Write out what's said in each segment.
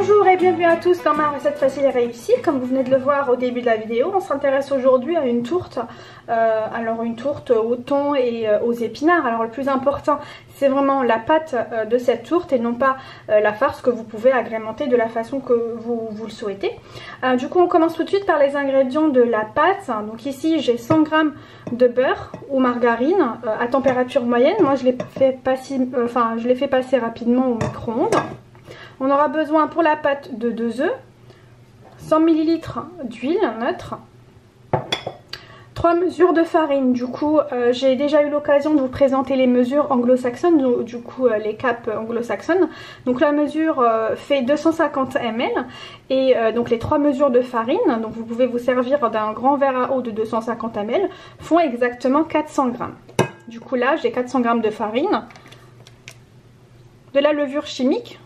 Bonjour et bienvenue à tous dans ma recette facile et réussie. Comme vous venez de le voir au début de la vidéo, on s'intéresse aujourd'hui à une tourte. Une tourte au thon et aux épinards. Alors le plus important, c'est vraiment la pâte de cette tourte et non pas la farce que vous pouvez agrémenter de la façon que vous le souhaitez. Du coup, on commence tout de suite par les ingrédients de la pâte. Donc ici, j'ai 100 g de beurre ou margarine à température moyenne. Moi, je l'ai fait passer rapidement au micro-ondes. On aura besoin pour la pâte de 2 œufs, 100 ml d'huile neutre, 3 mesures de farine. Du coup, j'ai déjà eu l'occasion de vous présenter les mesures anglo-saxonnes, du coup les capes anglo-saxonnes. Donc la mesure fait 250 ml et donc les 3 mesures de farine, donc vous pouvez vous servir d'un grand verre à eau de 250 ml, font exactement 400 g. Du coup là, j'ai 400 g de farine, de la levure chimique,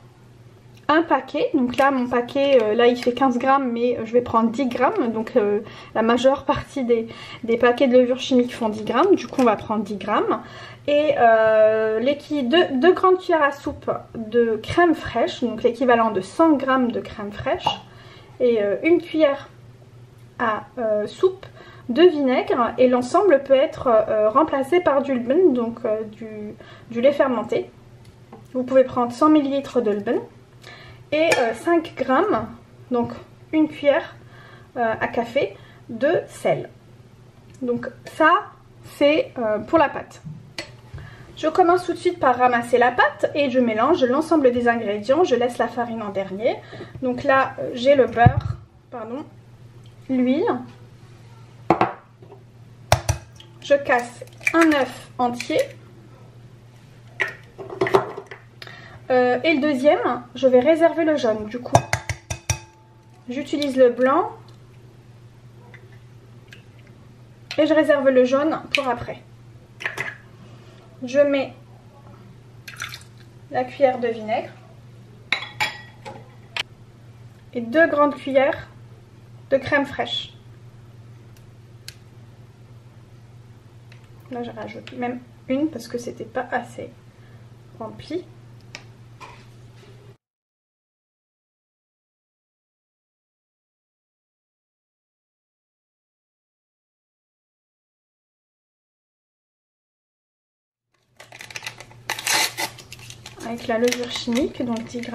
un paquet, donc là mon paquet là il fait 15 g mais je vais prendre 10 g, donc la majeure partie des paquets de levure chimique font 10 g, du coup on va prendre 10 g. Et 2 grandes cuillères à soupe de crème fraîche, donc l'équivalent de 100 g de crème fraîche, et 1 cuillère à soupe de vinaigre, et l'ensemble peut être remplacé par du levain, donc du lait fermenté. Vous pouvez prendre 100 ml de levain et 5 g, donc 1 cuillère à café de sel. Donc ça c'est pour la pâte. Je commence tout de suite par ramasser la pâte et je mélange l'ensemble des ingrédients. Je laisse la farine en dernier. Donc là j'ai le beurre, l'huile. Je casse un œuf entier. Et le deuxième, je vais réserver le jaune. Du coup, j'utilise le blanc et je réserve le jaune pour après. Je mets la cuillère de vinaigre et 2 grandes cuillères de crème fraîche. Là, je rajoute même une parce que c'était pas assez rempli. Avec la levure chimique, donc 10 g.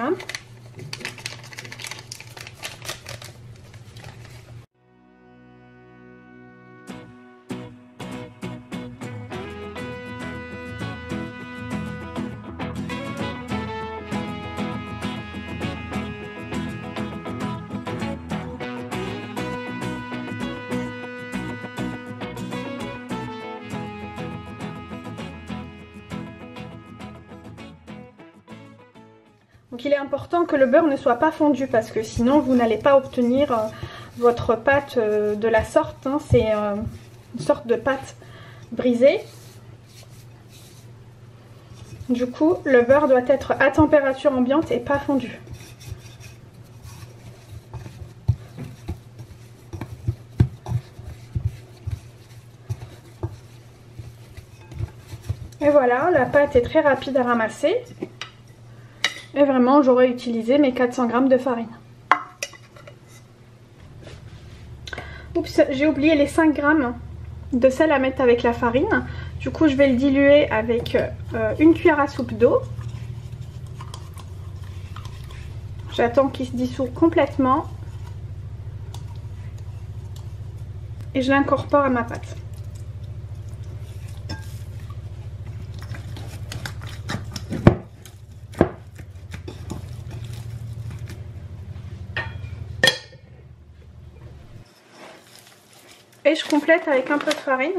Donc il est important que le beurre ne soit pas fondu parce que sinon vous n'allez pas obtenir votre pâte de la sorte. Hein. C'est une sorte de pâte brisée. Du coup, le beurre doit être à température ambiante et pas fondu. Et voilà, la pâte est très rapide à ramasser. Et vraiment, j'aurais utilisé mes 400 g de farine. Oups, j'ai oublié les 5 g de sel à mettre avec la farine. Du coup, je vais le diluer avec 1 cuillère à soupe d'eau. J'attends qu'il se dissout complètement. Et je l'incorpore à ma pâte. Et je complète avec un peu de farine.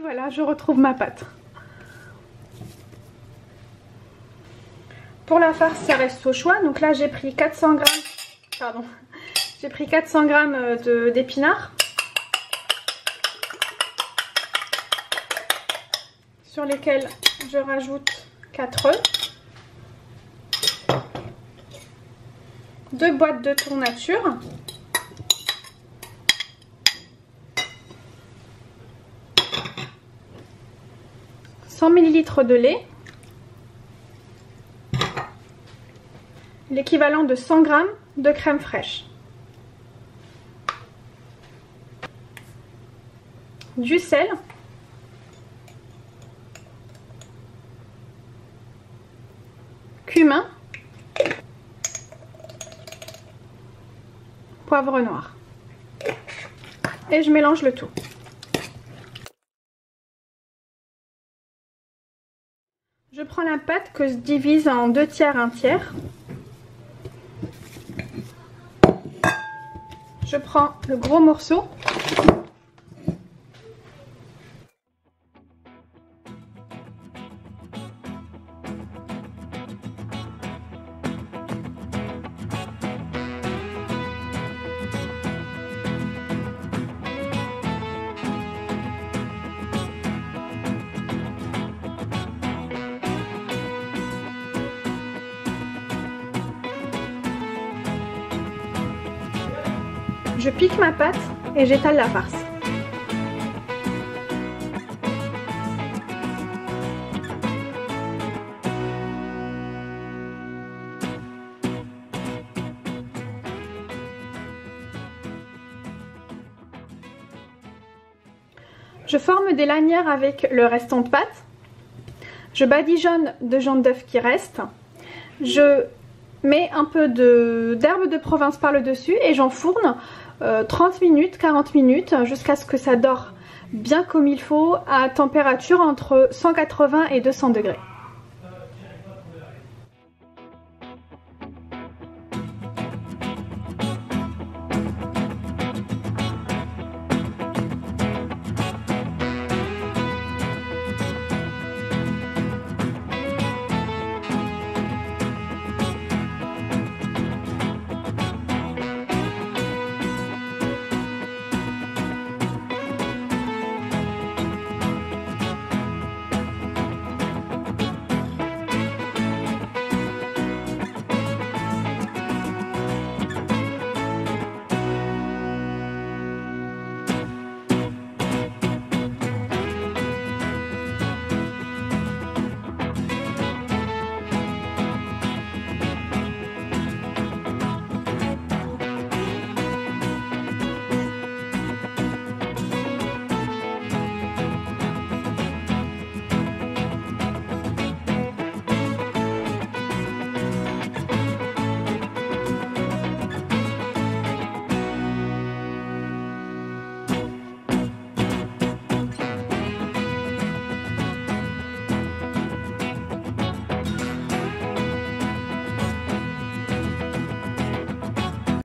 Voilà, je retrouve ma pâte. Pour la farce, ça reste au choix. Donc là, j'ai pris 400 g, pardon, j'ai pris 400 g d'épinards. Sur lesquels je rajoute 4 œufs. 2 boîtes de tournature. 100 ml de lait. L'équivalent de 100 g de crème fraîche. Du sel. Cumin. Poivre noir. Et je mélange le tout. Je prends la pâte que je divise en 2 tiers, 1 tiers. Je prends le gros morceau. Je pique ma pâte et j'étale la farce. Je forme des lanières avec le restant de pâte. Je badigeonne de jaune d'œuf qui reste. Je mets un peu d'herbe de Provence par le dessus et j'enfourne 30 minutes, 40 minutes jusqu'à ce que ça dore bien comme il faut à température entre 180 et 200 degrés.